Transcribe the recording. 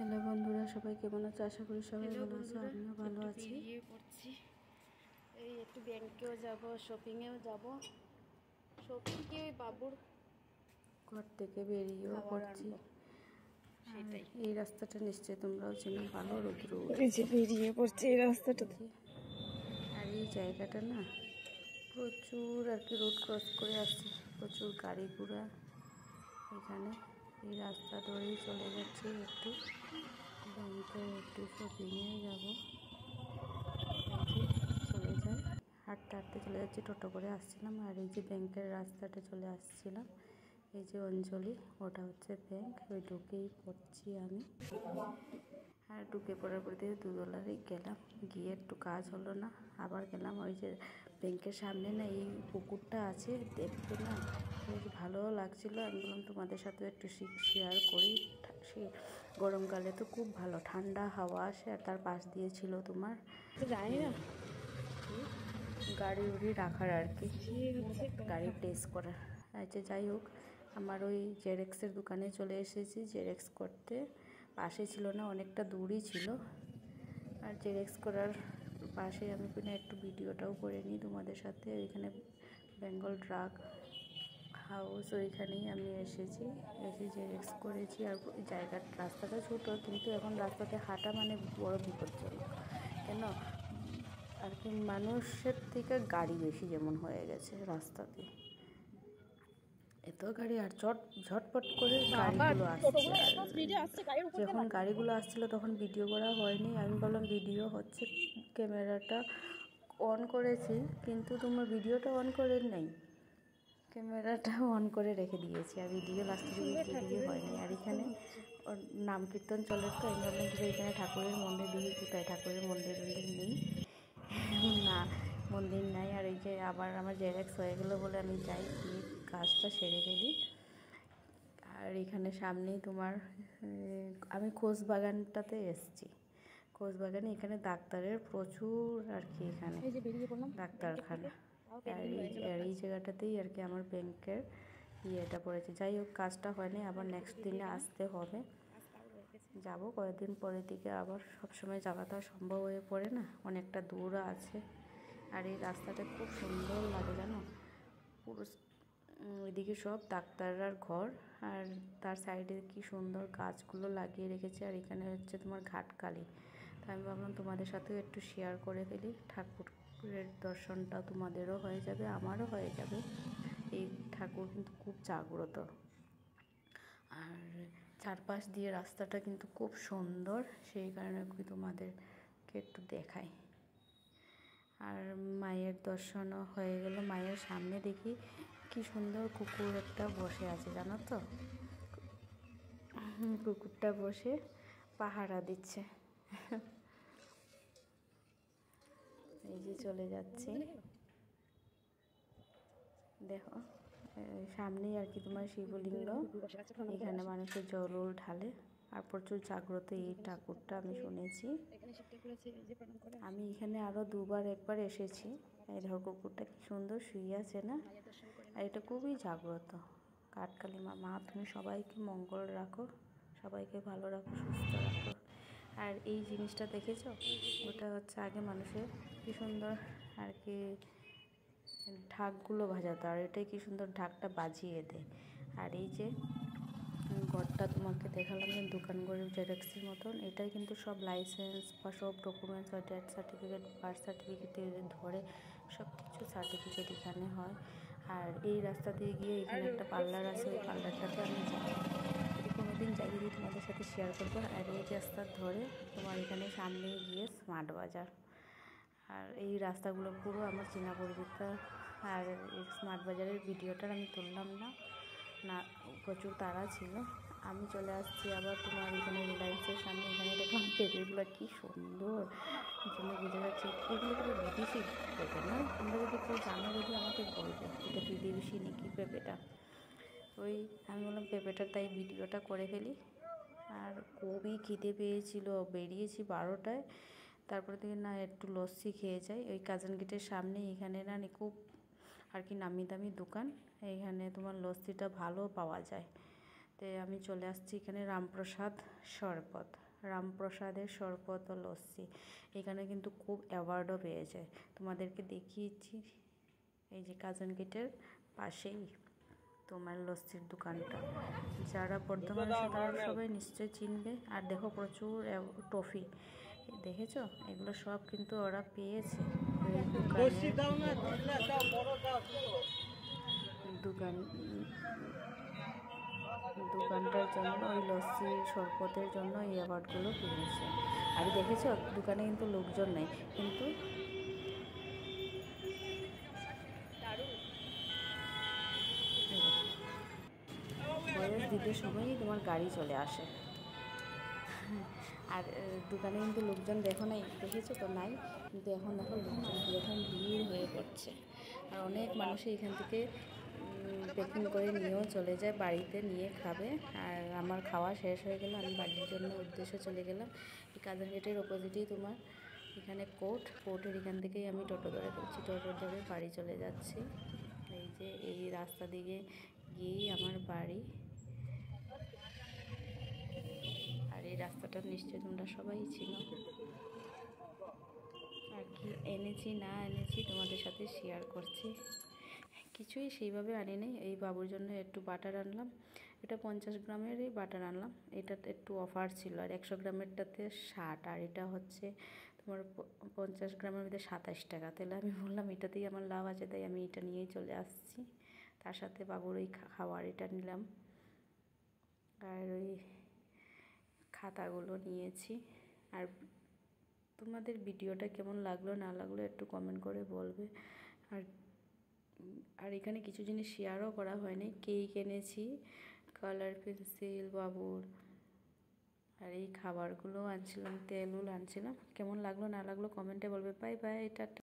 Hello বন্ধুরা, সবাই কেমন আছে? আশা করি সবাই ভালো আছে। আমিও ভালো আছি। এই একটু ব্যাংকেও যাব, শপিংয়েও যাব। শপিং কি ওই বাবুর ঘর থেকে বেরিয়েও পড়ছি। সেটাই, এই রাস্তাটা নিশ্চয়ই তোমরাও চেনো, ভালো রৌদ্র উঠেছে। বেরিয়ে পড়ছে এই রাস্তাটাতে। আর এই জায়গাটা না প্রচুর আর কি রোড ক্রস করে আসছে, প্রচুর গাড়ি ঘোড়া। এখানে এই রাস্তা ধরেই চলে যাচ্ছি, একটু ব্যাংকে একটু শপিংয়ে যাব। চলে যাই, হাঁটতে হাঁটতে চলে যাচ্ছি, টোটো করে আসছিলাম। আর এই যে ব্যাংকের রাস্তাটা চলে আসছিলাম, এই যে অঞ্জলি, ওটা হচ্ছে ব্যাংক। ওই ঢুকেই পড়ছি আমি। আর ঢুকে পড়ার পর দিয়ে দুদলারই গেলাম, গিয়ে একটু কাজ হলো না, আবার গেলাম। ওই যে ব্যাংকের সামনে না এই পুকুরটা আছে, দেখতে না বেশ ভালোও লাগছিলো। আমি বললাম তোমাদের সাথেও একটু শেয়ার করি। সে গরমকালে তো খুব ভালো ঠান্ডা হাওয়া আসে। আর তার পাশ দিয়ে ছিল তোমার জানি না গাড়ি উড়ি রাখার আর কি, গাড়ি টেস্ট করার। আচ্ছা যাই হোক, আমার ওই জেরক্সের দোকানে চলে এসেছি জেরক্স করতে। পাশে ছিল না, অনেকটা দূরই ছিল। আর জেরক্স করার পাশে আমি একটু ভিডিওটাও করে নিই তোমাদের সাথে। ওইখানে বেঙ্গল ড্রাগ হাউস, ওইখানেই আমি এসেছি, এসে জেরক্স করেছি। আর জায়গার রাস্তাটা ছোটো, কিন্তু এখন রাস্তাতে হাঁটা মানে বড় বিপজ্জনক। কেন আর কি, মানুষের থেকে গাড়ি বেশি যেমন হয়ে গেছে রাস্তাতে, এত গাড়ি। আর ঝটপট করে গাড়িগুলো আসছে। যখন গাড়িগুলো আসছিল তখন ভিডিও করা হয়নি। আমি বললাম ভিডিও হচ্ছে, ক্যামেরাটা অন করেছি, কিন্তু তোমার ভিডিওটা অন করে নেই, ক্যামেরাটা অন করে রেখে দিয়েছি। আর ভিডিও লাস্টের দিকে ভিডিও হয়নি। আর এখানে নাম কীর্তন চলে, তো আমি ভাবলাম যে এখানে ঠাকুরের মন্দির দিকে, কোথায় ঠাকুরের মন্দির নেই না, মন্দির নাই। আর এই যে আবার আমার জেরক্স হয়ে গেলো বলে আমি যাই, গিয়ে কাজটা সেরে ফেলি। আর এখানে সামনেই তোমার আমি খোশবাগানটাতে এসেছি। খোশবাগানে এখানে ডাক্তারের প্রচুর আর কি, এখানে ডাক্তারখানা। আর এই জায়গাটাতেই আর কি আমার ব্যাংকের ইয়েটা পড়েছে। যাই হোক, কাজটা হয়নি, আবার নেক্সট দিনে আসতে হবে। যাব কয়েকদিন পরের দিকে, আবার সবসময় যাওয়াটা সম্ভব হয়ে পড়ে না, অনেকটা দূর আছে। আর এই রাস্তাটা খুব সুন্দর লাগে জানো, পুরো ওইদিকে সব ডাক্তাররার ঘর, আর তার সাইডে কি সুন্দর গাছগুলো লাগিয়ে রেখেছে। আর এখানে হচ্ছে তোমার ঘাটকালি। তো আমি ভাবলাম তোমাদের সাথেও একটু শেয়ার করে ফেলি, ঠাকুরের দর্শনটা তোমাদেরও হয়ে যাবে, আমারও হয়ে যাবে। এই ঠাকুর কিন্তু খুব জাগ্রত। আর চারপাশ দিয়ে রাস্তাটা কিন্তু খুব সুন্দর, সেই কারণে তোমাদেরকে একটু দেখাই। আর মায়ের দর্শনও হয়ে গেল। মায়ের সামনে দেখি কি সুন্দর কুকুর একটা বসে আছে জানো তো, কুকুরটা বসে পাহারা দিচ্ছে। এই যে চলে যাচ্ছে, দেখো সামনেই আর কি তোমার শিবলিঙ্গ, এখানে মানুষের জল ঢালে। আর প্রচুর জাগ্রত এই ঠাকুরটা, আমি শুনেছি। আমি এখানে আরও একবার এসেছি। এই ধর কুকুরটা কি সুন্দর শুয়ে আছে না, আর এটা খুবই জাগ্রত। ঘাটকালি মা তুমি সবাইকে মঙ্গল রাখো, সবাইকে ভালো রাখো, সুস্থ রাখো। আর এই জিনিসটা দেখেছো, ওটা হচ্ছে আগে মানুষের কি সুন্দর আর কি ঢাকগুলো বাজাতো, আর এটাই কি সুন্দর ঢাকটা বাজিয়ে দেয়। আর এই যে ঘরটা তোমাকে দেখালাম যে দোকান ঘরের জেরক্সের মতন, এটাই কিন্তু সব লাইসেন্স বা সব ডকুমেন্টস হয়, ডেথ সার্টিফিকেট, বার্থ সার্টিফিকেট ধরে সব কিছু সার্টিফিকেট এখানে হয়। আর এই রাস্তা দিয়ে গিয়ে এখানে একটা পার্লার আছে, ওই পার্লারটাতে আমি যাই, যদি কোনোদিন যাই যদি তোমাদের সাথে শেয়ার করবো। আর এই রাস্তা ধরে তোমার এখানে সামনে গিয়ে স্মার্ট বাজার। আর এই রাস্তাগুলো পুরো আমার চেনা পরিচিত। আর এই স্মার্ট বাজারের ভিডিওটা আমি তুললাম না, প্রচুর তাড়া ছিল। আমি চলে আসছি আবার তোমার এখানে রিলায়েন্সের সামনে। এখানে দেখলাম পেঁপেগুলো কী সুন্দর, জন্য বুঝে যাচ্ছে এগুলো কিন্তু বিদেশি পেঁপে না। তোমরা যদি কেউ জানো যদি আমাকে বলবে এটা বিদেশি নাকি পেঁপেটা। ওই আমি বললাম পেঁপেটার, তাই ভিডিওটা করে ফেলি। আর খুবই খিদে পেয়েছিল, বেরিয়েছি 12টায়। তারপরে থেকে না একটু লস্যি খেয়ে যাই। ওই কাজান গেটের সামনে এখানে না খুব আর কি নামি দামি দোকান, এইখানে তোমার লস্যিটা ভালো পাওয়া যায়। তো আমি চলে আসছি এখানে রামপ্রসাদ শরবত। রামপ্রসাদের শরবত ও লস্যি। এখানে কিন্তু খুব অ্যাওয়ার্ডও পেয়েছে, তোমাদেরকে দেখিয়েছি। এই যে কাজন গেটের পাশেই তোমার লস্যির দোকানটা। যারা বর্ধমানে তারা সবাই নিশ্চয়ই চিনবে। আর দেখো প্রচুর টফি, দেখেছো? এগুলো সব কিন্তু ওরা পেয়েছে দোকানটার জন্য, ওই লস্যি শরবতের জন্য এই অ্যাওয়ার্ডগুলো পেয়েছে। আর দেখেছো দোকানে কিন্তু লোকজন নেই, কিন্তু বয়স দিতে সবাই তোমার গাড়ি চলে আসে। আর দোকানে কিন্তু লোকজন দেখেছো তো নাই, কিন্তু এখন দেখো লোকজন এখন ভিড় হয়ে পড়ছে। আর অনেক মানুষই এখান থেকে প্যাকিং করে নিয়েও চলে যায়, বাড়িতে নিয়ে খাবে। আর আমার খাওয়া শেষ হয়ে গেলে আমি বাড়ির জন্য উদ্দেশ্যে চলে গেলাম। এই কাজন গেটের অপোজিটেই তোমার এখানে কোর্টের এখান থেকেই আমি টোটো ধরে বাড়ি চলে যাচ্ছি। এই যে এই রাস্তা দিকে গিয়েই আমার বাড়ি। আর এই রাস্তাটা নিশ্চয়ই তোমরা সবাই চিনো। আর কি এনেছি না এনেছি তোমাদের সাথে শেয়ার করছি। কিছুই সেইভাবে আনি নেই, এই বাবুর জন্য একটু বাটার আনলাম, এটা 50 গ্রামেরই বাটার আনলাম। এটাতে একটু অফার ছিল, আর 100 গ্রামেরটাতে 60, আর এটা হচ্ছে তোমার 50 গ্রামের মধ্যে 27 টাকা। তাহলে আমি বললাম এটাতেই আমার লাভ আছে, তাই আমি এটা নিয়েই চলে আসছি। তার সাথে বাবুর ওই খাওয়ার এটা নিলাম, আর ওই খাতাগুলো নিয়েছি। আর তোমাদের ভিডিওটা কেমন লাগলো না লাগলো একটু কমেন্ট করে বলবে। আর এখানে কিছু জিনিস শেয়ারও করা হয়নি। কেক এনেছি, কালার পেন্সিল বাবুর, আর এই খাবারগুলো আনছিলাম, তেলও আনছিলাম। কেমন লাগলো না লাগলো কমেন্টে বলবে। Bye bye, tata.